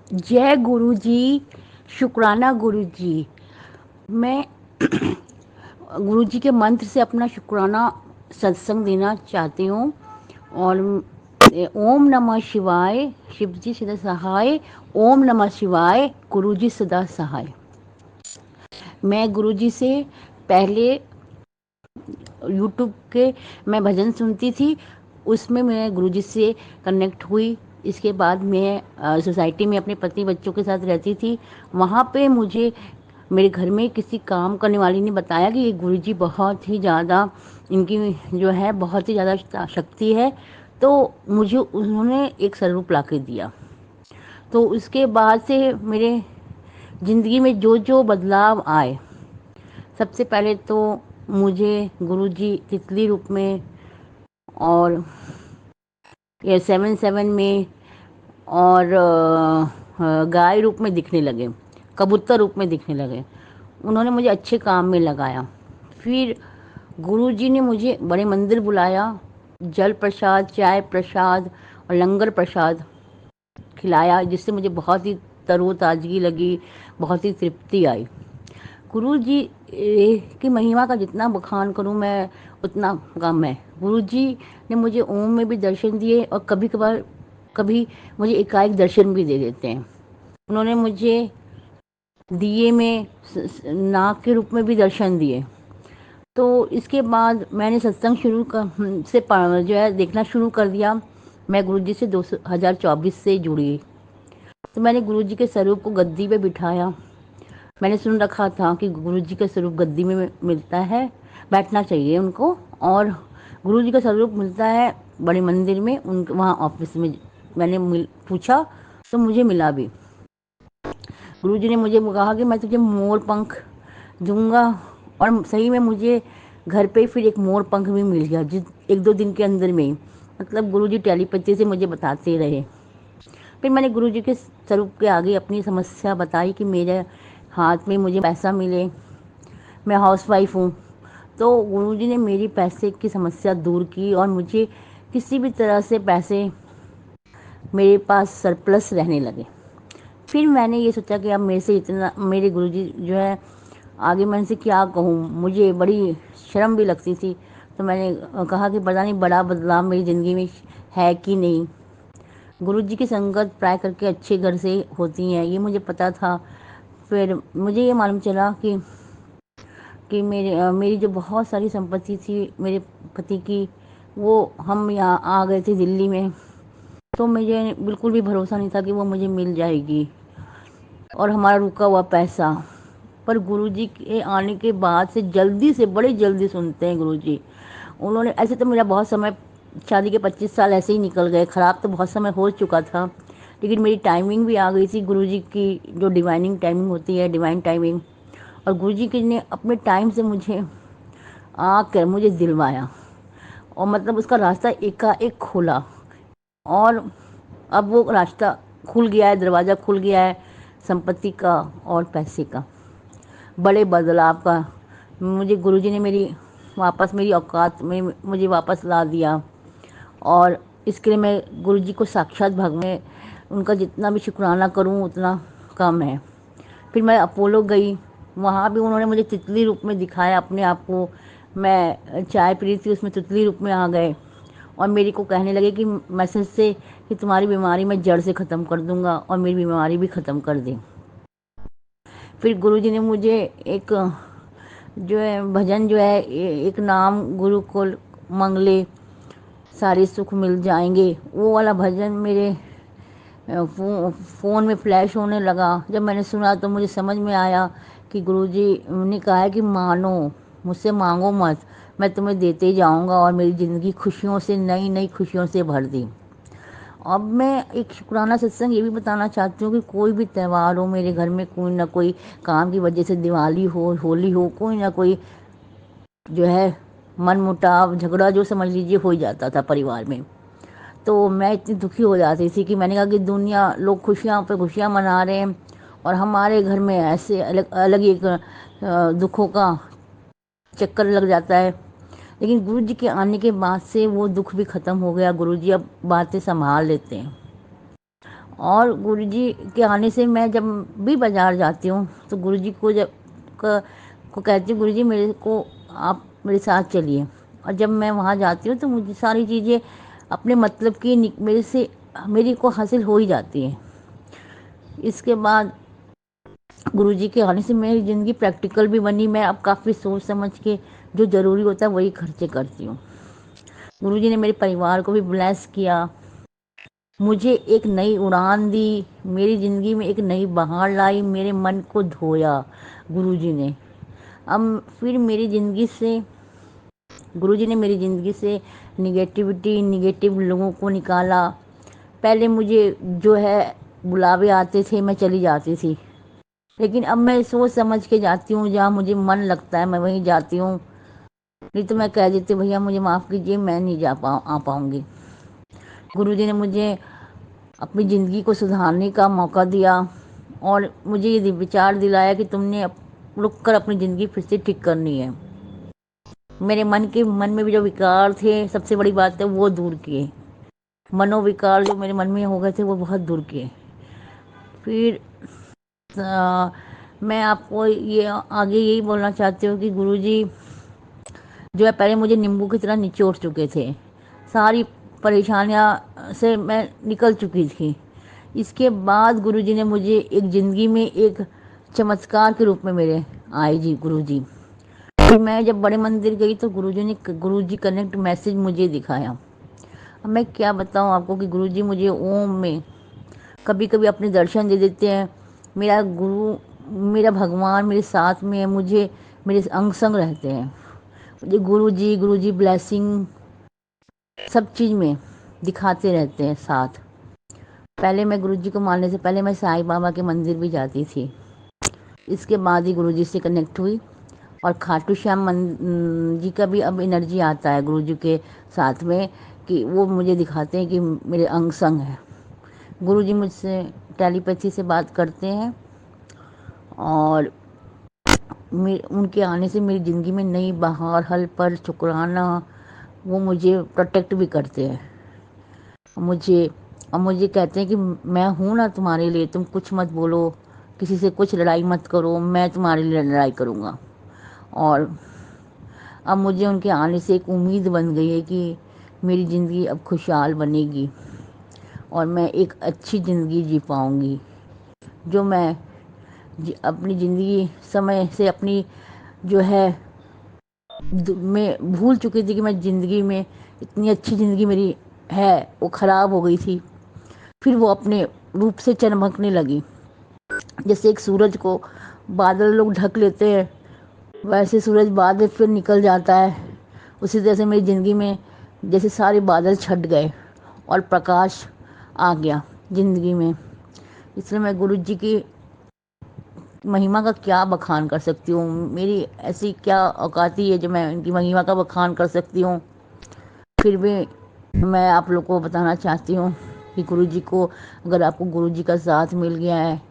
जय गुरु जी। शुक्राना गुरु जी। मैं गुरु जी के मंत्र से अपना शुक्राना सत्संग देना चाहती हूँ। और ओम नमः शिवाय, शिव जी सदा सहाय। ओम नमः शिवाय, गुरु जी सदा सहाय। मैं गुरु जी से पहले यूट्यूब के मैं भजन सुनती थी, उसमें मैं गुरुजी से कनेक्ट हुई। इसके बाद मैं सोसाइटी में अपने पति बच्चों के साथ रहती थी। वहाँ पे मुझे मेरे घर में किसी काम करने वाली ने बताया कि ये गुरुजी बहुत ही ज़्यादा, इनकी जो है बहुत ही ज़्यादा शक्ति है। तो मुझे उन्होंने एक स्वरूप ला के दिया। तो उसके बाद से मेरे ज़िंदगी में जो जो बदलाव आए, सबसे पहले तो मुझे गुरुजी तितली रूप में और ये 7-7 में और गाय रूप में दिखने लगे, कबूतर रूप में दिखने लगे। उन्होंने मुझे अच्छे काम में लगाया। फिर गुरुजी ने मुझे बड़े मंदिर बुलाया, जल प्रसाद, चाय प्रसाद और लंगर प्रसाद खिलाया, जिससे मुझे बहुत ही तरोताजगी लगी, बहुत ही तृप्ति आई। गुरु जी की महिमा का जितना बखान करूं मैं उतना कम है। गुरु जी ने मुझे ओम में भी दर्शन दिए और कभी कभार कभी मुझे एकाएक दर्शन भी दे देते हैं। उन्होंने मुझे दिए में नाग के रूप में भी दर्शन दिए। तो इसके बाद मैंने सत्संग जो है देखना शुरू कर दिया। मैं गुरु जी से 2024 से जुड़ी। तो मैंने गुरु जी के स्वरूप को गद्दी पे बिठाया। मैंने सुन रखा था कि गुरुजी का स्वरूप गद्दी में मिलता है, बैठना चाहिए उनको। और गुरुजी का स्वरूप मिलता है बड़े मंदिर में, उन वहाँ ऑफिस में। मैंने पूछा तो मुझे मिला भी। गुरुजी ने मुझे कहा कि मैं तुझे मोर पंख दूंगा। और सही में मुझे घर पे फिर एक मोर पंख भी मिल गया, जिस 1-2 दिन के अंदर में ही। मतलब गुरुजी टेलीपैथी से मुझे बताते रहे। फिर मैंने गुरुजी के स्वरूप के आगे अपनी समस्या बताई कि मेरे हाथ में मुझे पैसा मिले, मैं हाउसवाइफ हूँ। तो गुरुजी ने मेरी पैसे की समस्या दूर की और मुझे किसी भी तरह से पैसे मेरे पास सरप्लस रहने लगे। फिर मैंने ये सोचा कि अब मेरे से इतना, मेरे गुरुजी जो है आगे मैं इनसे क्या कहूँ, मुझे बड़ी शर्म भी लगती थी। तो मैंने कहा कि पता नहीं बड़ा बदलाव मेरी ज़िंदगी में है कि नहीं। गुरुजी की संगत प्राय करके अच्छे घर से होती हैं, ये मुझे पता था। फिर मुझे ये मालूम चला कि मेरी जो बहुत सारी संपत्ति थी मेरे पति की, वो हम यहाँ आ गए थे दिल्ली में। तो मुझे बिल्कुल भी भरोसा नहीं था कि वो मुझे मिल जाएगी, और हमारा रुका हुआ पैसा। पर गुरुजी के आने के बाद से जल्दी से, बड़े जल्दी सुनते हैं गुरुजी। उन्होंने, ऐसे तो मेरा बहुत समय, शादी के 25 साल ऐसे ही निकल गए, ख़राब तो बहुत समय हो चुका था। लेकिन मेरी टाइमिंग भी आ गई थी गुरुजी की, जो डिवाइनिंग टाइमिंग होती है, डिवाइन टाइमिंग। और गुरुजी की ने अपने टाइम से मुझे आकर मुझे दिलवाया, और मतलब उसका रास्ता एकाएक खोला। और अब वो रास्ता खुल गया है, दरवाज़ा खुल गया है संपत्ति का और पैसे का, बड़े बदलाव का। मुझे गुरुजी ने मेरी औकात में मुझे वापस ला दिया। और इसके लिए मैं गुरुजी को साक्षात भगवान, उनका जितना भी शुक्राना करूं उतना कम है। फिर मैं अपोलो गई, वहाँ भी उन्होंने मुझे तितली रूप में दिखाया अपने आप को। मैं चाय पी रही थी, उसमें तितली रूप में आ गए और मेरे को कहने लगे कि मैसेज से कि तुम्हारी बीमारी मैं जड़ से ख़त्म कर दूंगा, और मेरी बीमारी भी ख़त्म कर दी। फिर गुरुजी ने मुझे एक जो है भजन जो है, एक नाम गुरु को मंगले सारे सुख मिल जाएंगे, वो वाला भजन मेरे फ़ोन में फ्लैश होने लगा। जब मैंने सुना तो मुझे समझ में आया कि गुरुजी ने कहा है कि मानो, मुझसे मांगो मत, मैं तुम्हें देते जाऊंगा। और मेरी ज़िंदगी खुशियों से, नई नई खुशियों से भर दी। अब मैं एक शुक्राना सत्संग ये भी बताना चाहती हूँ कि कोई भी त्यौहार हो मेरे घर में, कोई ना कोई काम की वजह से, दिवाली हो, होली हो, कोई ना कोई जो है मन मुटाव, झगड़ा जो समझ लीजिए हो ही जाता था परिवार में। तो मैं इतनी दुखी हो जाती थी कि मैंने कहा कि दुनिया, लोग खुशियाँ पे खुशियाँ मना रहे हैं और हमारे घर में ऐसे अलग अलग एक दुखों का चक्कर लग जाता है। लेकिन गुरु जी के आने के बाद से वो दुख भी ख़त्म हो गया। गुरु जी अब बातें संभाल लेते हैं। और गुरुजी के आने से मैं जब भी बाज़ार जाती हूँ तो गुरुजी को जब क को कहती हूँ, गुरुजी मेरे को आप मेरे साथ चलिए। और जब मैं वहाँ जाती हूँ तो मुझे सारी चीज़ें अपने मतलब की मेरी को हासिल हो ही जाती है। इसके बाद गुरुजी के आने से मेरी ज़िंदगी प्रैक्टिकल भी बनी। मैं अब काफ़ी सोच समझ के जो ज़रूरी होता है वही खर्चे करती हूँ। गुरुजी ने मेरे परिवार को भी ब्लेस किया, मुझे एक नई उड़ान दी, मेरी ज़िंदगी में एक नई बहार लाई, मेरे मन को धोया गुरुजी ने। अब फिर मेरी ज़िंदगी से गुरुजी ने मेरी ज़िंदगी से निगेटिव लोगों को निकाला। पहले मुझे जो है बुलावे आते थे, मैं चली जाती थी, लेकिन अब मैं सोच समझ के जाती हूँ, जहाँ मुझे मन लगता है मैं वहीं जाती हूँ। नहीं तो मैं कह देती भैया मुझे माफ़ कीजिए, मैं नहीं आ पाऊँगी। गुरुजी ने मुझे अपनी ज़िंदगी को सुधारने का मौका दिया और मुझे ये विचार दिलाया कि तुमने रुक कर अपनी ज़िंदगी फिर से ठीक करनी है। मेरे मन में भी जो विकार थे, सबसे बड़ी बात है वो दूर किए। मनोविकार जो मेरे मन में हो गए थे वो बहुत दूर किए। फिर मैं आपको ये आगे यही बोलना चाहती हूँ कि गुरुजी जो है पहले मुझे नींबू की तरह निचोड़ चुके थे, सारी परेशानियाँ से मैं निकल चुकी थी। इसके बाद गुरुजी ने मुझे एक ज़िंदगी में एक चमत्कार के रूप में मेरे आए जी गुरुजी। फिर मैं जब बड़े मंदिर गई तो गुरुजी कनेक्ट मैसेज मुझे दिखाया। अब मैं क्या बताऊँ आपको कि गुरुजी मुझे ओम में कभी कभी अपने दर्शन दे देते हैं। मेरा भगवान मेरे साथ में है, मुझे मेरे अंग संग रहते हैं। मुझे गुरुजी ब्लेसिंग सब चीज़ में दिखाते रहते हैं साथ। पहले मैं गुरुजी को मानने से पहले मैं साईं बाबा के मंदिर भी जाती थी। इसके बाद ही गुरुजी से कनेक्ट हुई और खाटू श्याम जी का भी अब एनर्जी आता है गुरुजी के साथ में, कि वो मुझे दिखाते हैं कि मेरे अंग संग है। गुरुजी मुझसे टेलीपैथी से बात करते हैं और उनके आने से मेरी ज़िंदगी में नई बहार, हल पर शुक्राना, वो मुझे प्रोटेक्ट भी करते हैं। मुझे और मुझे कहते हैं कि मैं हूँ ना तुम्हारे लिए, तुम कुछ मत बोलो, किसी से कुछ लड़ाई मत करो, मैं तुम्हारे लिए लड़ाई करूँगा। और अब मुझे उनके आने से एक उम्मीद बन गई है कि मेरी ज़िंदगी अब खुशहाल बनेगी और मैं एक अच्छी ज़िंदगी जी पाऊँगी। जो मैं अपनी ज़िंदगी समय से अपनी जो है मैं भूल चुकी थी कि मैं ज़िंदगी में इतनी अच्छी ज़िंदगी मेरी है, वो ख़राब हो गई थी। फिर वो अपने रूप से चमकने लगी। जैसे एक सूरज को बादल लोग ढक लेते हैं, वैसे सूरज बाद में फिर निकल जाता है। उसी तरह से मेरी ज़िंदगी में जैसे सारे बादल छट गए और प्रकाश आ गया ज़िंदगी में। इसलिए मैं गुरु जी की महिमा का क्या बखान कर सकती हूँ। मेरी ऐसी क्या औकाती है जो मैं उनकी महिमा का बखान कर सकती हूँ। फिर भी मैं आप लोग को बताना चाहती हूँ कि गुरु जी को, अगर आपको गुरु जी का साथ मिल गया है,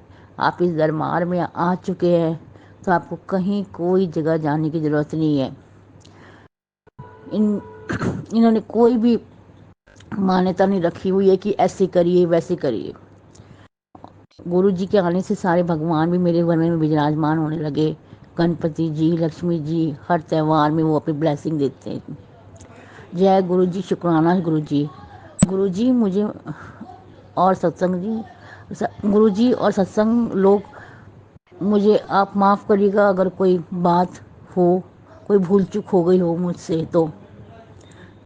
आप इस दरबार में आ चुके हैं, तो आपको कहीं कोई जगह जाने की ज़रूरत नहीं है। इन्होंने कोई भी मान्यता नहीं रखी हुई है कि ऐसे करिए वैसे करिए। गुरु जी के आने से सारे भगवान भी मेरे घर में विराजमान होने लगे। गणपति जी, लक्ष्मी जी, हर त्यौहार में वो अपनी ब्लेसिंग देते हैं। जय गुरु जी, शुक्राना गुरु जी मुझे और गुरु जी और सत्संग लोग, मुझे आप माफ़ करिएगा अगर कोई बात हो, कोई भूल चूक हो गई हो मुझसे तो।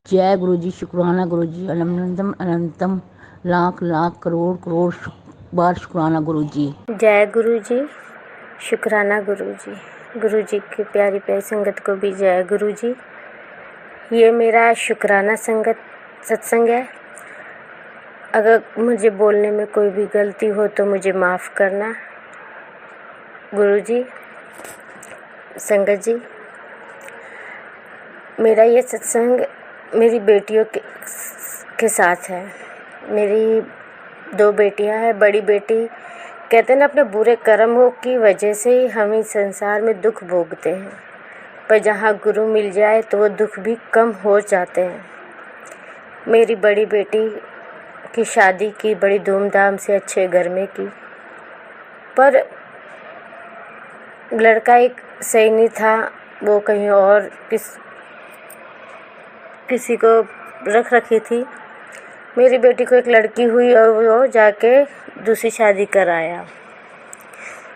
जय गुरु जी, शुक्राना गुरु जी, अनंतम अनंतम, लाख लाख करोड़ करोड़ बार शुक्राना गुरु जी। जय गुरु जी, शुक्राना गुरु जी। गुरु जी की प्यारी प्यारी संगत को भी जय गुरु जी। ये मेरा शुक्राना सत्संग है। अगर मुझे बोलने में कोई भी गलती हो तो मुझे माफ़ करना। गुरु जी, संगत जी, मेरा ये सत्संग मेरी बेटियों के साथ है। मेरी 2 बेटियां हैं। बड़ी बेटी कहते हैं ना, अपने बुरे कर्मों की वजह से ही हम इस संसार में दुख भोगते हैं, पर जहाँ गुरु मिल जाए तो वो दुख भी कम हो जाते हैं। मेरी बड़ी बेटी की शादी की बड़ी धूमधाम से अच्छे घर में की, पर लड़का एक सही नहीं था, वो कहीं और किसी को रख रखी थी। मेरी बेटी को एक लड़की हुई और वो जाके दूसरी शादी कर आया।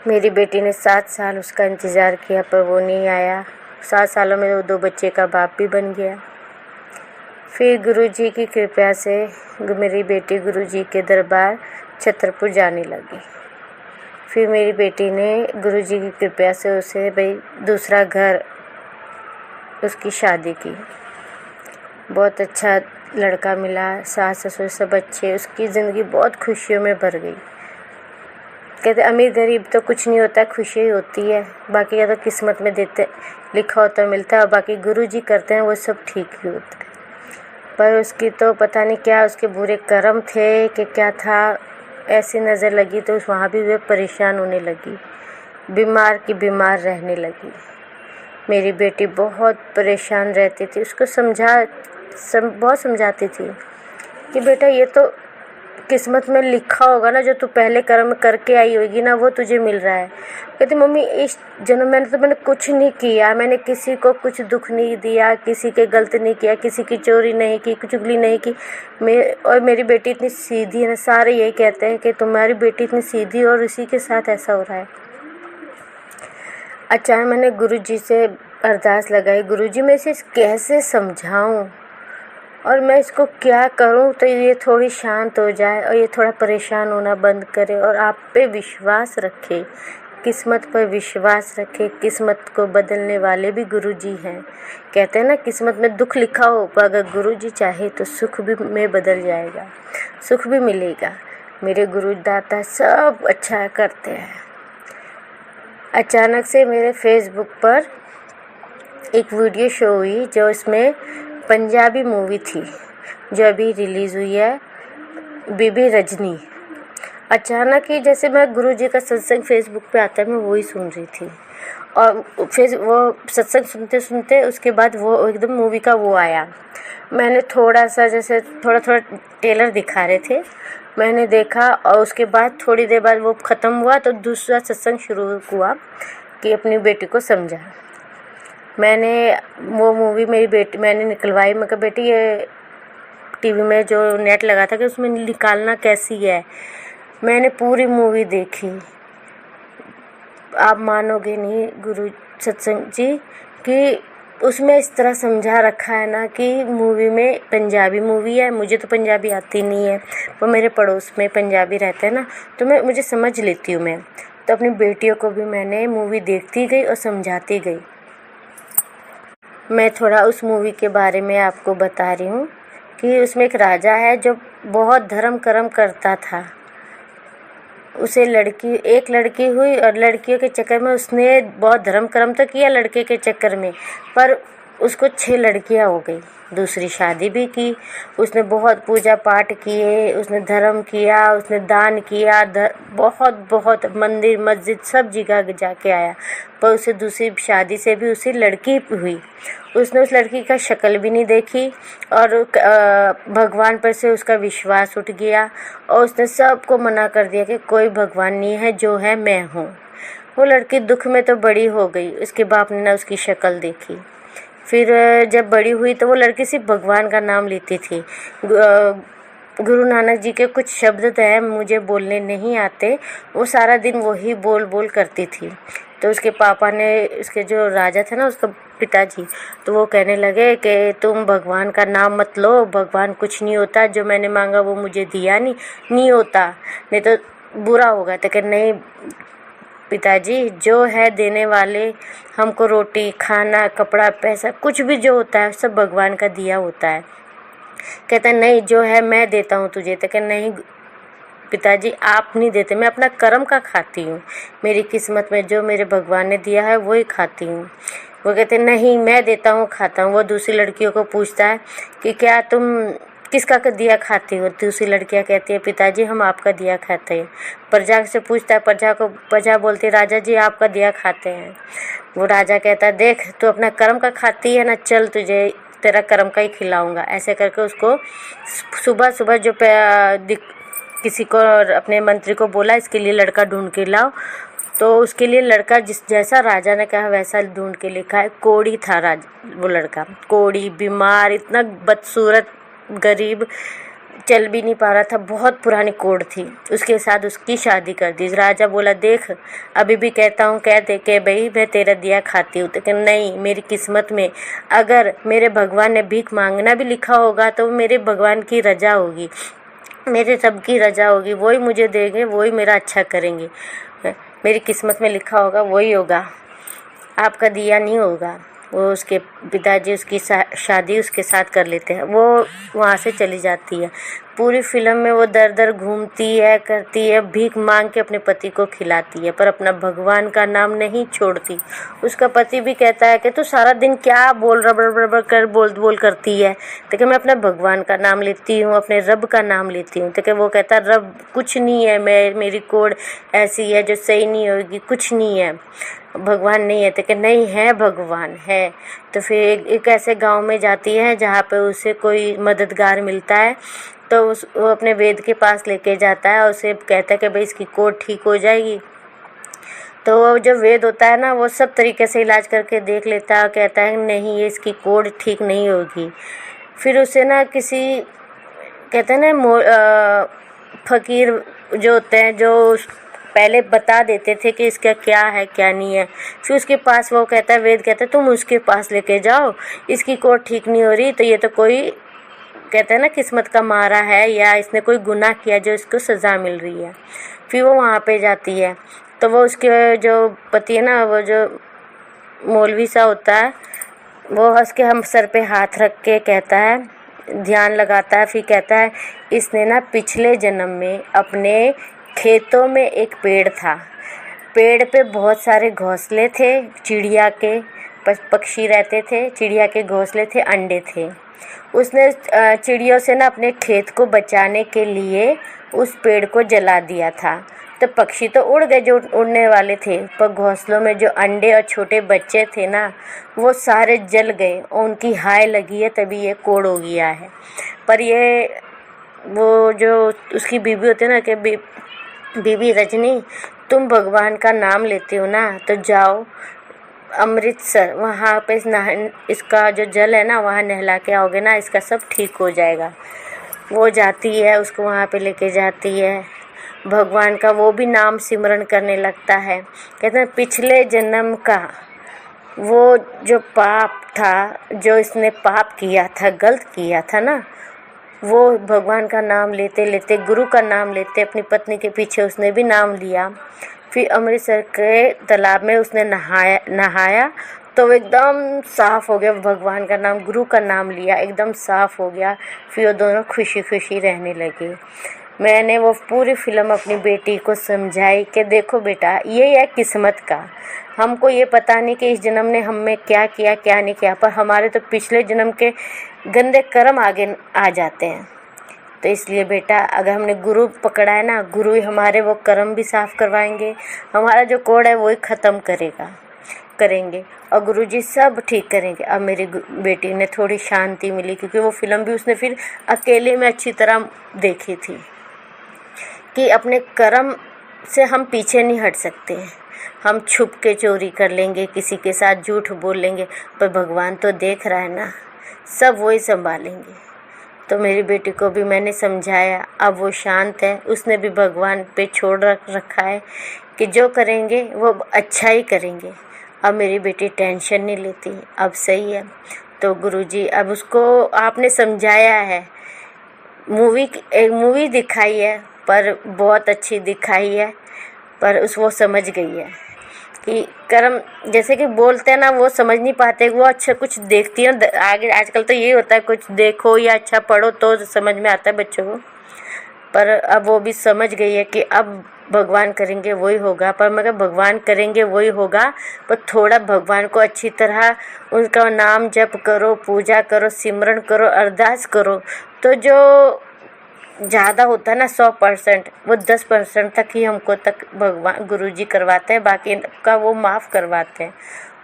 मेरी बेटी ने 7 साल उसका इंतज़ार किया पर वो नहीं आया। 7 सालों में वो 2 बच्चे का बाप भी बन गया। फिर गुरुजी की कृपा से मेरी बेटी गुरुजी के दरबार छतरपुर जाने लगी। फिर मेरी बेटी ने गुरुजी की कृपा से उसे दूसरा घर, उसकी शादी की। बहुत अच्छा लड़का मिला, सास ससुर सब अच्छे, उसकी ज़िंदगी बहुत खुशियों में भर गई। कहते अमीर गरीब तो कुछ नहीं होता, खुशी ही होती है। बाकी का तो किस्मत में देते लिखा होता मिलता है, और बाकी गुरुजी करते हैं वो सब ठीक ही होता है। पर उसकी तो पता नहीं क्या उसके बुरे कर्म थे कि क्या था, ऐसी नज़र लगी तो वहाँ भी वे परेशान होने लगी, बीमार की बीमार रहने लगी। मेरी बेटी बहुत परेशान रहती थी, उसको बहुत समझाती थी कि बेटा ये तो किस्मत में लिखा होगा ना, जो तू पहले कर्म करके आई होगी ना वो तुझे मिल रहा है। कहती मम्मी इस जन्म में तो मैंने कुछ नहीं किया, मैंने किसी को कुछ दुख नहीं दिया, किसी के गलत नहीं किया, किसी की चोरी नहीं की, चुगली नहीं की। और मेरी बेटी इतनी सीधी है ना, सारे यही कहते हैं कि तुम्हारी बेटी इतनी सीधी और इसी के साथ ऐसा हो रहा है। अचानक मैंने गुरुजी से अरदास लगाई, गुरुजी मैं इसे कैसे समझाऊं और मैं इसको क्या करूं तो ये थोड़ी शांत हो जाए और ये थोड़ा परेशान होना बंद करे और आप पे विश्वास रखे, किस्मत पर विश्वास रखे। किस्मत को बदलने वाले भी गुरुजी हैं। कहते हैं ना किस्मत में दुख लिखा हो, पर अगर गुरुजी चाहे तो सुख भी में बदल जाएगा, सुख भी मिलेगा। मेरे गुरुदाता सब अच्छा करते हैं। अचानक से मेरे फेसबुक पर एक वीडियो शो हुई जो इसमें पंजाबी मूवी थी जो अभी रिलीज़ हुई है, बीबी रजनी। अचानक ही जैसे मैं गुरुजी का सत्संग फेसबुक पे आता है मैं वही सुन रही थी, और फिर वो सत्संग सुनते सुनते उसके बाद वो एकदम मूवी का वो आया। मैंने थोड़ा सा जैसे थोड़ा टेलर दिखा रहे थे, मैंने देखा और उसके बाद थोड़ी देर बाद वो ख़त्म हुआ तो दूसरा सत्संग शुरू हुआ कि अपनी बेटी को समझा। मैंने वो मूवी मैंने निकलवाई। मैं कहा बेटी ये टीवी में जो नेट लगा था कि उसमें निकालना कैसी है। मैंने पूरी मूवी देखी, आप मानोगे नहीं गुरु सत्संग जी कि उसमें इस तरह समझा रखा है ना कि मूवी में पंजाबी मूवी है, मुझे तो पंजाबी आती नहीं है, पर मेरे पड़ोस में पंजाबी रहते हैं ना तो मुझे समझ लेती हूँ मैं। तो अपनी बेटियों को भी मैंने मूवी देखती गई और समझाती गई। मैं थोड़ा उस मूवी के बारे में आपको बता रही हूँ कि उसमें एक राजा है जो बहुत धर्म कर्म करता था। उसे एक लड़की हुई और लड़कियों के चक्कर में उसने बहुत धर्म कर्म तो किया लड़के के चक्कर में, पर उसको 6 लड़कियां हो गई। दूसरी शादी भी की, उसने बहुत पूजा पाठ किए, उसने धर्म किया, उसने दान किया, बहुत मंदिर मस्जिद सब जगह जाके आया, पर उसे दूसरी शादी से भी उसी लड़की हुई। उसने उस लड़की का शक्ल भी नहीं देखी और भगवान पर से उसका विश्वास उठ गया और उसने सबको मना कर दिया कि कोई भगवान नहीं है, जो है मैं हूँ। वो लड़की दुख में तो बड़ी हो गई, उसके बाप ने ना उसकी शक्ल देखी। फिर जब बड़ी हुई तो वो लड़की सिर्फ भगवान का नाम लेती थी। गुरु नानक जी के कुछ शब्द हैं मुझे बोलने नहीं आते, वो सारा दिन वही बोल करती थी। तो उसके पापा ने, उसके जो राजा थे ना उसका पिताजी, तो वो कहने लगे कि तुम भगवान का नाम मत लो, भगवान कुछ नहीं होता, जो मैंने मांगा वो मुझे दिया नहीं होता, नहीं तो बुरा होगा। तो कह नहीं पिताजी, जो है देने वाले, हमको रोटी खाना कपड़ा पैसा कुछ भी जो होता है सब भगवान का दिया होता है। कहता है नहीं, जो है मैं देता हूँ तुझे। तो कह नहीं पिताजी आप नहीं देते, मैं अपना कर्म का खाती हूँ, मेरी किस्मत में जो मेरे भगवान ने दिया है वही खाती हूँ। वो कहते नहीं मैं देता हूँ खाता हूँ। वो दूसरी लड़कियों को पूछता है कि क्या तुम किसका दिया खाती हो। दूसरी लड़कियाँ कहती है पिताजी हम आपका दिया खाते हैं। प्रजा से पूछता है, प्रजा बोलती है राजा जी आपका दिया खाते हैं। वो राजा कहता है देख तू अपना कर्म का खाती है ना, चल तुझे तेरा कर्म का ही खिलाऊंगा। ऐसे करके उसको सुबह सुबह जो किसी को अपने मंत्री को बोला इसके लिए लड़का ढूंढ के लाओ, तो उसके लिए लड़का जैसा राजा ने कहा वैसा ढूंढ के लिखा है। कोढ़ी था वो लड़का, कोढ़ी, बीमार, इतना बदसूरत, गरीब, चल भी नहीं पा रहा था, बहुत पुरानी कोढ़ थी। उसके साथ उसकी शादी कर दी। राजा बोला देख अभी भी कहता हूँ, कह दे के भाई मैं तेरा दिया खाती हूँ, तो नहीं, मेरी किस्मत में अगर मेरे भगवान ने भीख मांगना भी लिखा होगा तो मेरे भगवान की रजा होगी, मेरे रब की रजा होगी, वही मुझे देंगे, वही मेरा अच्छा करेंगे। मेरी किस्मत में लिखा होगा वही होगा, आपका दिया नहीं होगा। वो उसके पिताजी उसकी शादी उसके साथ कर लेते हैं। वो वहाँ से चली जाती है। पूरी फिल्म में वो दर दर घूमती है, करती है, भीख मांग के अपने पति को खिलाती है, पर अपना भगवान का नाम नहीं छोड़ती। उसका पति भी कहता है कि तू सारा दिन क्या बोल रबड़ कर बोल करती है, तो कि मैं अपने भगवान का नाम लेती हूँ, अपने रब का नाम लेती हूँ। तो कि वो कहता है रब कुछ नहीं है, मेरी कोड ऐसी है जो सही नहीं होगी, कुछ नहीं है, भगवान नहीं है। तो कि नहीं है, भगवान है। तो फिर एक ऐसे गांव में जाती है जहाँ पे उसे कोई मददगार मिलता है, तो वो अपने वेद के पास लेके जाता है और उसे कहता है कि भाई इसकी कोढ़ ठीक हो जाएगी। तो वो जो वेद होता है ना, वो सब तरीके से इलाज करके देख लेता है और कहता है नहीं, ये इसकी कोढ़ ठीक नहीं होगी। फिर उसे ना किसी, कहते हैं ना फकीर जो होते हैं, जो पहले बता देते थे कि इसका क्या है क्या नहीं है, फिर उसके पास वो कहता है, वेद कहता है तुम उसके पास लेके जाओ, इसकी कोढ़ ठीक नहीं हो रही, तो ये तो कोई, कहते हैं ना, किस्मत का मारा है या इसने कोई गुनाह किया जो इसको सज़ा मिल रही है। फिर वो वहाँ पे जाती है, तो वो उसके जो पति है ना, वो जो मौलवी सा होता है, वो हंस के हम सर पे हाथ रख के कहता है, ध्यान लगाता है, फिर कहता है इसने ना पिछले जन्म में अपने खेतों में एक पेड़ था, पेड़ पे बहुत सारे घोंसले थे, चिड़िया के पक्षी रहते थे, चिड़िया के घोंसले थे, अंडे थे। उसने चिड़ियों से ना अपने खेत को बचाने के लिए उस पेड़ को जला दिया था। तो पक्षी तो उड़ गए जो उड़ने वाले थे, पर घोंसलों में जो अंडे और छोटे बच्चे थे ना, वो सारे जल गए और उनकी हाय लगी है, तभी ये कोढ़ हो गया है। पर ये वो जो उसकी बीवी होती है ना, कि बीबी रजनी, तुम भगवान का नाम लेती हो ना, तो जाओ अमृतसर, वहाँ पे इसका जो जल है ना, वहाँ नहला के आओगे ना, इसका सब ठीक हो जाएगा। वो जाती है, उसको वहाँ पे लेके जाती है, भगवान का वो भी नाम सिमरन करने लगता है। कहते हैं पिछले जन्म का वो जो पाप था, जो इसने पाप किया था, गलत किया था ना, वो भगवान का नाम लेते लेते, गुरु का नाम लेते, अपनी पत्नी के पीछे उसने भी नाम लिया। फिर अमृतसर के तालाब में उसने नहाया तो वो एकदम साफ़ हो गया, भगवान का नाम, गुरु का नाम लिया, एकदम साफ़ हो गया। फिर वो दोनों खुशी खुशी रहने लगे। मैंने वो पूरी फिल्म अपनी बेटी को समझाई कि देखो बेटा, ये है किस्मत का, हमको ये पता नहीं कि इस जन्म ने हम में क्या किया क्या नहीं किया, पर हमारे तो पिछले जन्म के गंदे कर्म आगे आ जाते हैं। तो इसलिए बेटा, अगर हमने गुरु पकड़ा है ना, गुरु ही हमारे वो कर्म भी साफ़ करवाएंगे, हमारा जो कोढ़ है वो ही ख़त्म करेंगे और गुरुजी सब ठीक करेंगे। अब मेरी बेटी ने थोड़ी शांति मिली, क्योंकि वो फिल्म भी उसने फिर अकेले में अच्छी तरह देखी थी कि अपने कर्म से हम पीछे नहीं हट सकते हैं। हम छुप के चोरी कर लेंगे, किसी के साथ झूठ बोल लेंगे, पर भगवान तो देख रहा है ना, सब वही संभालेंगे। तो मेरी बेटी को भी मैंने समझाया, अब वो शांत है, उसने भी भगवान पे छोड़ रखा है कि जो करेंगे वो अच्छा ही करेंगे। अब मेरी बेटी टेंशन नहीं लेती, अब सही है। तो गुरुजी अब उसको आपने समझाया है, एक मूवी दिखाई है, पर बहुत अच्छी दिखाई है, पर वो समझ गई है कि कर्म, जैसे कि बोलते हैं ना, वो समझ नहीं पाते, वो अच्छा कुछ देखती है आगे। आजकल तो ये होता है, कुछ देखो या अच्छा पढ़ो तो समझ में आता है बच्चों को, पर अब वो भी समझ गई है कि अब भगवान करेंगे वही होगा। पर मगर भगवान करेंगे वही होगा, पर थोड़ा भगवान को अच्छी तरह उनका नाम जप करो, पूजा करो, सिमरन करो, अरदास करो, तो जो ज़्यादा होता है ना 100%, वो 10% तक ही हमको तक भगवान गुरुजी करवाते हैं, बाकी का वो माफ़ करवाते हैं।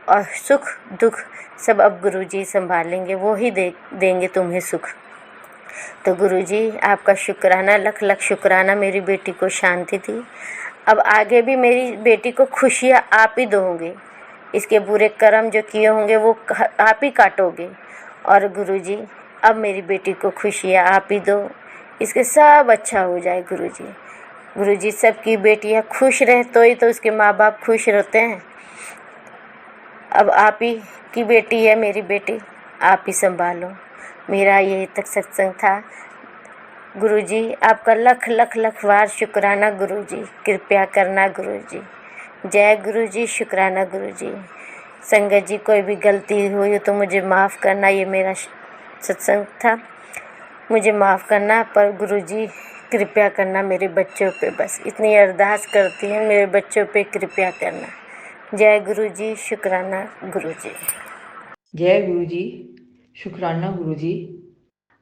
और सुख दुख सब अब गुरुजी संभालेंगे, वो ही देंगे तुम्हें सुख। तो गुरुजी आपका शुक्राना, लख लख शुक्राना। मेरी बेटी को शांति दी, अब आगे भी मेरी बेटी को खुशियाँ आप ही दोगे। इसके बुरे कर्म जो किए होंगे वो आप ही काटोगे। और गुरुजी अब मेरी बेटी को खुशियाँ आप ही दो, इसके सब अच्छा हो जाए गुरुजी। गुरुजी सबकी बेटियाँ खुश रहे तो ही तो उसके माँ बाप खुश रहते हैं। अब आप ही की बेटी है मेरी बेटी, आप ही संभालो। मेरा यही तक सत्संग था। गुरुजी आपका लख लख लख बार शुक्राना गुरुजी, कृपया करना गुरुजी। जय गुरुजी, शुक्राना गुरुजी। संगत जी कोई भी गलती हुई हो तो मुझे माफ़ करना, ये मेरा सत्संग था, मुझे माफ़ करना। पर गुरुजी कृपया करना मेरे बच्चों पे, बस इतनी अरदास करती हैं, मेरे बच्चों पे कृपया करना। जय गुरुजी, शुक्राना गुरुजी। जय गुरुजी, शुक्राना गुरुजी,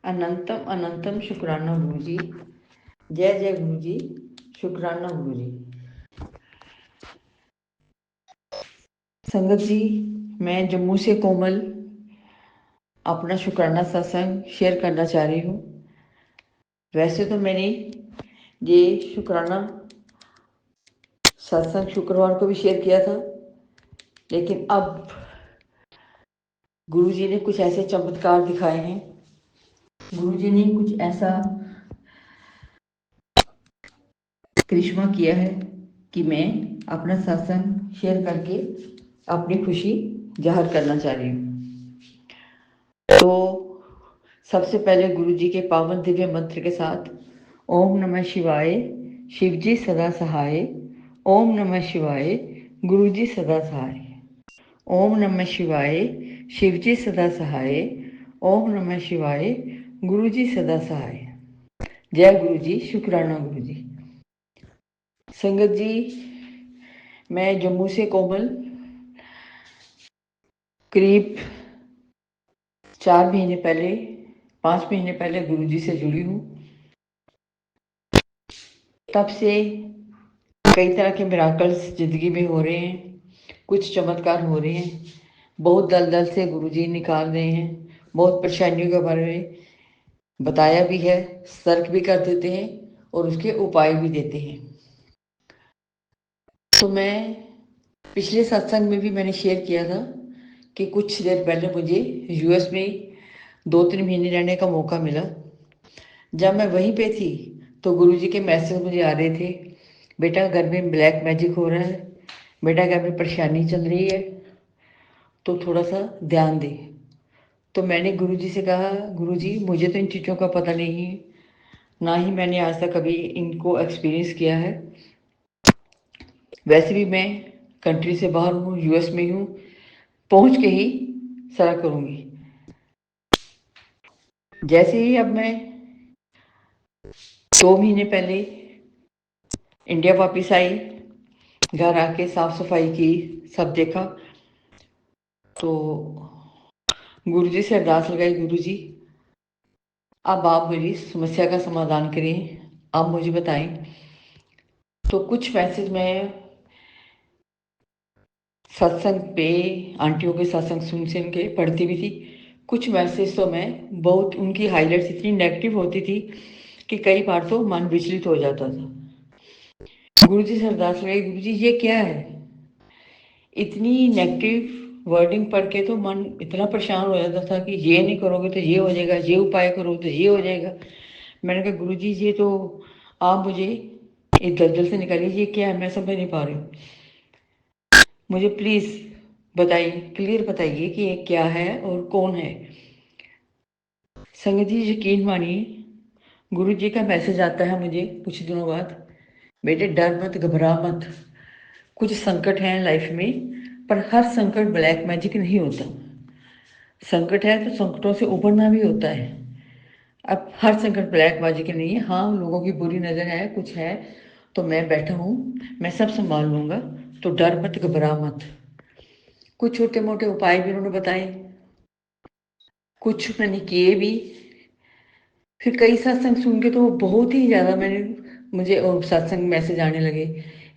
अनंतम अनंतम शुक्राना गुरुजी। जय जय गुरुजी, शुक्राना गुरुजी। संगत जी, मैं जम्मू से कोमल अपना शुक्राना सत्संग शेयर करना चाह रही हूँ। वैसे तो मैंने ये शुक्राना सत्संग शुक्रवार को भी शेयर किया था, लेकिन अब गुरुजी ने कुछ ऐसे चमत्कार दिखाए हैं, गुरुजी ने कुछ ऐसा करिश्मा किया है कि मैं अपना सत्संग शेयर करके अपनी खुशी जाहिर करना चाह रही हूँ। तो सबसे पहले गुरुजी के पावन दिव्य मंत्र के साथ ओम नमः शिवाय, शिवजी सदा सहाय। ओम नमः शिवाय, गुरुजी सदा सहाय। ओम नमः शिवाय, शिवजी सदा सहाय। ओम नमः शिवाय, गुरुजी सदा सहाय। जय गुरुजी, शुक्राना गुरुजी। संगत जी, मैं जम्मू से कोमल करीब 4 महीने पहले 5 महीने पहले गुरुजी से जुड़ी हूँ। तब से कई तरह के मिराकल्स जिंदगी में हो रहे हैं, कुछ चमत्कार हो रहे हैं, बहुत दलदल से गुरुजी निकाल रहे हैं, बहुत परेशानियों के बारे में बताया भी है, सतर्क भी कर देते हैं और उसके उपाय भी देते हैं। तो मैं पिछले सत्संग में भी मैंने शेयर किया था कि कुछ देर पहले मुझे यूएस में 2-3 महीने रहने का मौका मिला। जब मैं वहीं पे थी तो गुरुजी के मैसेज मुझे आ रहे थे, बेटा घर में ब्लैक मैजिक हो रहा है, बेटा घर में परेशानी चल रही है, तो थोड़ा सा ध्यान दे। तो मैंने गुरुजी से कहा, गुरुजी मुझे तो इन चीज़ों का पता नहीं है, ना ही मैंने आज तक कभी इनको एक्सपीरियंस किया है। वैसे भी मैं कंट्री से बाहर हूँ, यूएस में हूँ, पहुँच के ही सारा करूँगी। जैसे ही अब मैं 2 महीने पहले इंडिया वापस आई, घर आके साफ सफाई की, सब देखा, तो गुरुजी से अरदास लगाई, गुरुजी अब आप मेरी समस्या का समाधान करें, आप मुझे बताएं। तो कुछ मैसेज मैं सत्संग पे आंटियों के सत्संग सुन के पढ़ती भी थी। कुछ मैसेज तो मैं बहुत उनकी हाईलाइट्स इतनी नेगेटिव होती थी कि कई बार तो मन विचलित हो जाता था। गुरुजी से अरदास लगाई, गुरुजी ये क्या है, इतनी नेगेटिव वर्डिंग पढ़ के तो मन इतना परेशान हो जाता था कि ये नहीं करोगे तो ये हो जाएगा, ये उपाय करो तो ये हो जाएगा। मैंने कहा गुरुजी ये तो आप मुझे इस दलदल से निकालिए, ये क्या है, मैं समझ नहीं पा रही हूँ, मुझे प्लीज़ बताइए, क्लियर बताइए कि ये क्या है और कौन है। संगत जी यकीन मानिए, गुरुजी का मैसेज आता है मुझे कुछ दिनों बाद, बेटे डर मत, घबरा मत, कुछ संकट हैं लाइफ में, पर हर संकट ब्लैक मैजिक नहीं होता। संकट है तो संकटों से उभरना भी होता है। अब हर संकट ब्लैक मैजिक नहीं है, हाँ लोगों की बुरी नज़र है, कुछ है, तो मैं बैठा हूँ, मैं सब संभाल लूँगा, तो डर मत, घबरा मत। कुछ छोटे मोटे उपाय भी उन्होंने बताए, कुछ मैंने किए भी। फिर कई सत्संग सुन के तो बहुत ही ज़्यादा मुझे सत्संग मैसेज आने लगे,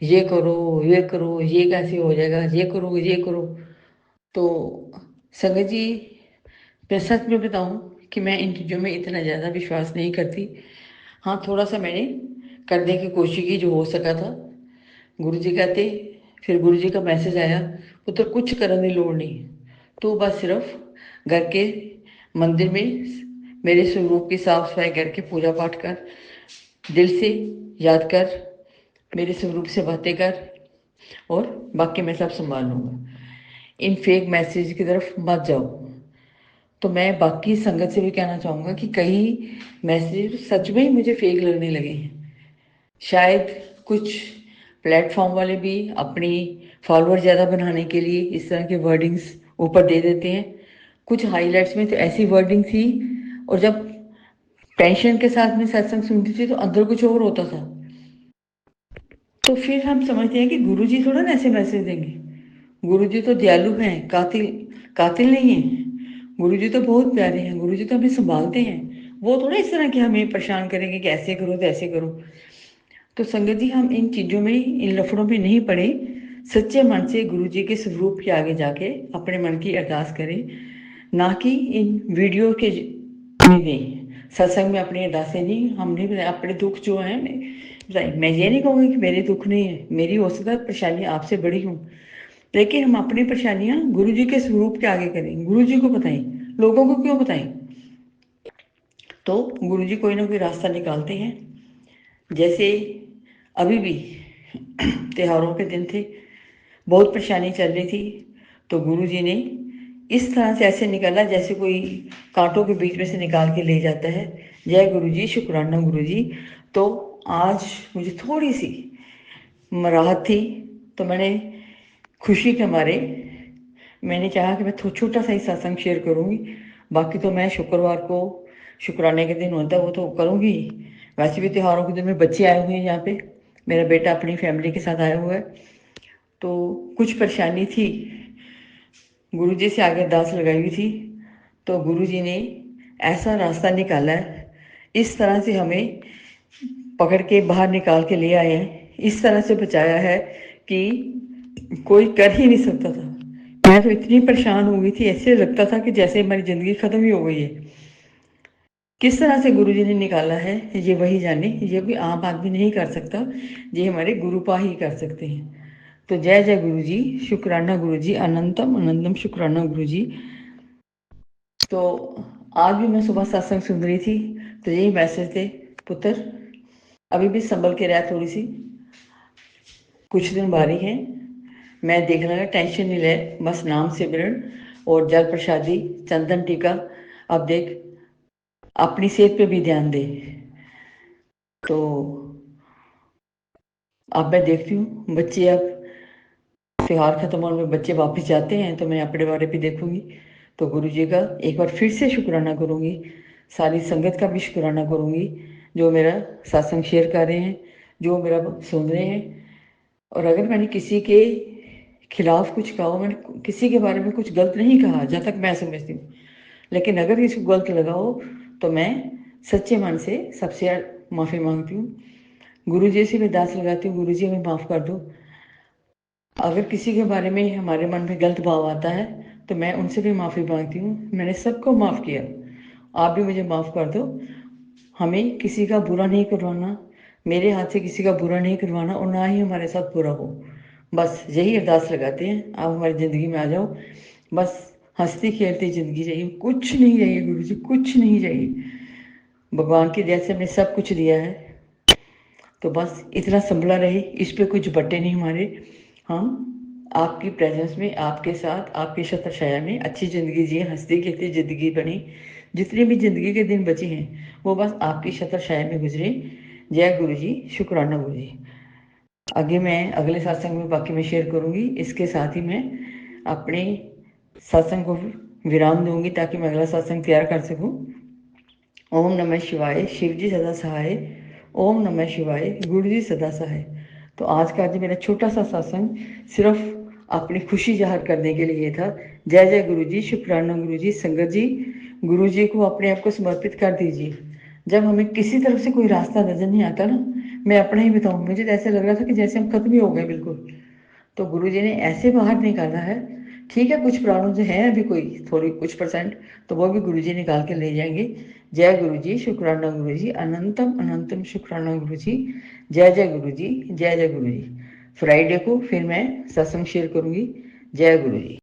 ये करो, ये करो, ये कैसे हो जाएगा, ये करो, ये करो। तो संगत जी, मैं सच में बताऊं कि मैं इन चीज़ों में इतना ज़्यादा विश्वास नहीं करती। हाँ, थोड़ा सा मैंने करने की कोशिश की जो हो सका था। गुरु जी कहते, फिर गुरु जी का मैसेज आया, पुत्र कुछ करने की लोड़ नहीं, तू बस सिर्फ घर के मंदिर में मेरे स्वरूप की साफ सफाई करके पूजा पाठ कर, दिल से याद कर, मेरे स्वरूप से बातें कर, और बाकी मैं सब संभाल लूँगा। इन फेक मैसेज की तरफ मत जाओ। तो मैं बाकी संगत से भी कहना चाहूँगा कि कई मैसेज सच में ही मुझे फेक लगने लगे हैं। शायद कुछ प्लेटफॉर्म वाले भी अपनी फॉलोअर ज़्यादा बनाने के लिए इस तरह के वर्डिंग्स ऊपर दे देते हैं। कुछ हाईलाइट्स में तो ऐसी वर्डिंग थी, और जब टेंशन के साथ में सत्संग सुनती थी तो अंदर कुछ और होता था। तो फिर हम समझते हैं कि गुरुजी थोड़ा ना ऐसे मैसेज देंगे। गुरुजी तो दयालु हैं, कातिल कातिल नहीं है। गुरुजी तो बहुत प्यारे हैं, गुरुजी तो हमें संभालते हैं। वो थोड़ा इस तरह के हमें परेशान करेंगे कि ऐसे करो तो ऐसे करो। तो संगत जी, हम इन चीज़ों में, इन लफड़ों में नहीं पड़े। सच्चे मन से गुरुजी के स्वरूप के आगे जाके अपने मन की अरदास करें, ना कि इन वीडियो के में दें। सत्संग में अपनी अरदासें नहीं, हम नहीं बताए अपने दुख जो हैं। मैं ये नहीं कहूँगी कि मेरे दुख नहीं है, मेरी हो सकता है परेशानियाँ आपसे बड़ी हूँ, लेकिन हम अपनी परेशानियाँ गुरु जी के स्वरूप के आगे करें, गुरु जी को बताएं। लोगों को क्यों बताएं? तो गुरु जी कोई ना कोई रास्ता निकालते हैं। जैसे अभी भी त्योहारों के दिन थे, बहुत परेशानी चल रही थी, तो गुरु जी ने इस तरह से ऐसे निकाला जैसे कोई कांटों के बीच में से निकाल के ले जाता है। जय गुरु जी, शुक्राना गुरु जी। तो आज मुझे थोड़ी सी राहत थी, तो मैंने खुशी के मारे मैंने चाहा कि मैं छोटा सा ही सत्संग शेयर करूँगी। बाकी तो मैं शुक्रवार को, शुक्राने के दिन होता है वो तो करूँगी। वैसे भी त्योहारों के दिन में बच्चे आए हुए हैं यहाँ पे, मेरा बेटा अपनी फैमिली के साथ आया हुआ है, तो कुछ परेशानी थी। गुरु जी से आगे अरदास लगाई हुई थी, तो गुरु जी ने ऐसा रास्ता निकाला है, इस तरह से हमें पकड़ के बाहर निकाल के ले आए हैं, इस तरह से बचाया है कि कोई कर ही नहीं सकता था। मैं तो इतनी परेशान हो गई थी, ऐसे लगता था कि जैसे हमारी ज़िंदगी ख़त्म ही हो गई है। किस तरह से गुरु जी ने निकाला है ये वही जाने, ये कोई आम आदमी नहीं कर सकता, ये हमारे गुरुपा ही कर सकते हैं। तो जय जय गुरु जी, शुक्राना गुरु जी, अनंतम अनंतम शुक्राना गुरु जी। तो आज भी मैं सुबह सत्संग सुन रही थी, तो यही मैसेज थे, पुत्र अभी भी संभल के रह, थोड़ी सी कुछ दिन बारी है, मैं देख लगा, टेंशन नहीं ले, बस नाम सिमरन और जल प्रसादी चंदन टीका। अब देख अपनी सेहत पे भी ध्यान दे। तो अब मैं देखती हूँ बच्चे, अब त्योहार खत्म होने में बच्चे वापस जाते हैं, तो मैं अपने बारे भी देखूंगी। तो गुरु जी का एक बार फिर से शुक्राना करूंगी, सारी संगत का भी शुक्राना करूंगी जो मेरा सत्संग शेयर कर रहे हैं, जो मेरा सुन रहे हैं। और अगर मैंने किसी के खिलाफ कुछ कहा, मैंने किसी के बारे में कुछ गलत नहीं कहा जहाँ तक मैं समझती हूँ, लेकिन अगर किसी को गलत लगा हो तो मैं सच्चे मन से सबसे माफ़ी मांगती हूँ। गुरु जी से भी अरदास लगाती हूँ, गुरु जी हमें माफ़ कर दो। अगर किसी के बारे में हमारे मन में गलत भाव आता है तो मैं उनसे भी माफ़ी मांगती हूँ, मैंने सबको माफ़ किया, आप भी मुझे माफ़ कर दो। हमें किसी का बुरा नहीं करवाना, मेरे हाथ से किसी का बुरा नहीं करवाना, और ना ही हमारे साथ बुरा हो। बस यही अरदास लगाते हैं, आप हमारी ज़िंदगी में आ जाओ, बस हंसती खेलती ज़िंदगी चाहिए, कुछ नहीं चाहिए गुरु जी, कुछ नहीं चाहिए। भगवान की दया से हमने सब कुछ दिया है, तो बस इतना संभला रहे, इस पे कुछ बट्टे नहीं मारे। हम आपकी प्रेजेंस में, आपके साथ, आपके छत्र छाया में अच्छी ज़िंदगी जिए, हंसती खेलती ज़िंदगी बनी। जितने भी ज़िंदगी के दिन बचे हैं वो बस आपकी छत्र छाया में गुजरे। जय गुरु जी, शुक्राना गुरु जी। आगे मैं अगले सत्संग में बाकी मैं शेयर करूँगी। इसके साथ ही मैं अपने सत्संग को विराम दूंगी ताकि मैं अगला सत्संग तैयार कर सकूँ। ओम नमः शिवाय, शिव जी सदा सहाय। ओम नमः शिवाय, गुरु जी सदा सहाय। तो आज का मेरा छोटा सा सत्संग सिर्फ अपनी खुशी जाहिर करने के लिए था। जय जय गुरु जी, शुक्राना गुरु जी। संगत जी, गुरु जी को अपने आप को समर्पित कर दीजिए। जब हमें किसी तरफ से कोई रास्ता नजर नहीं आता ना, मैं अपना ही बताऊँ, मुझे तो ऐसे लग रहा था कि जैसे हम खत्म ही हो गए बिल्कुल। तो गुरु जी ने ऐसे बाहर निकाला है ठीक है, कुछ प्रॉब्लम्स हैं अभी, कोई थोड़ी कुछ परसेंट, तो वो भी गुरुजी निकाल के ले जाएंगे। जय गुरुजी, शुक्राना गुरुजी, अनंतम अनंतम शुक्राना गुरुजी। जय जय गुरुजी, जय जय गुरुजी। फ्राइडे को फिर मैं सत्संग शेयर करूंगी। जय गुरुजी।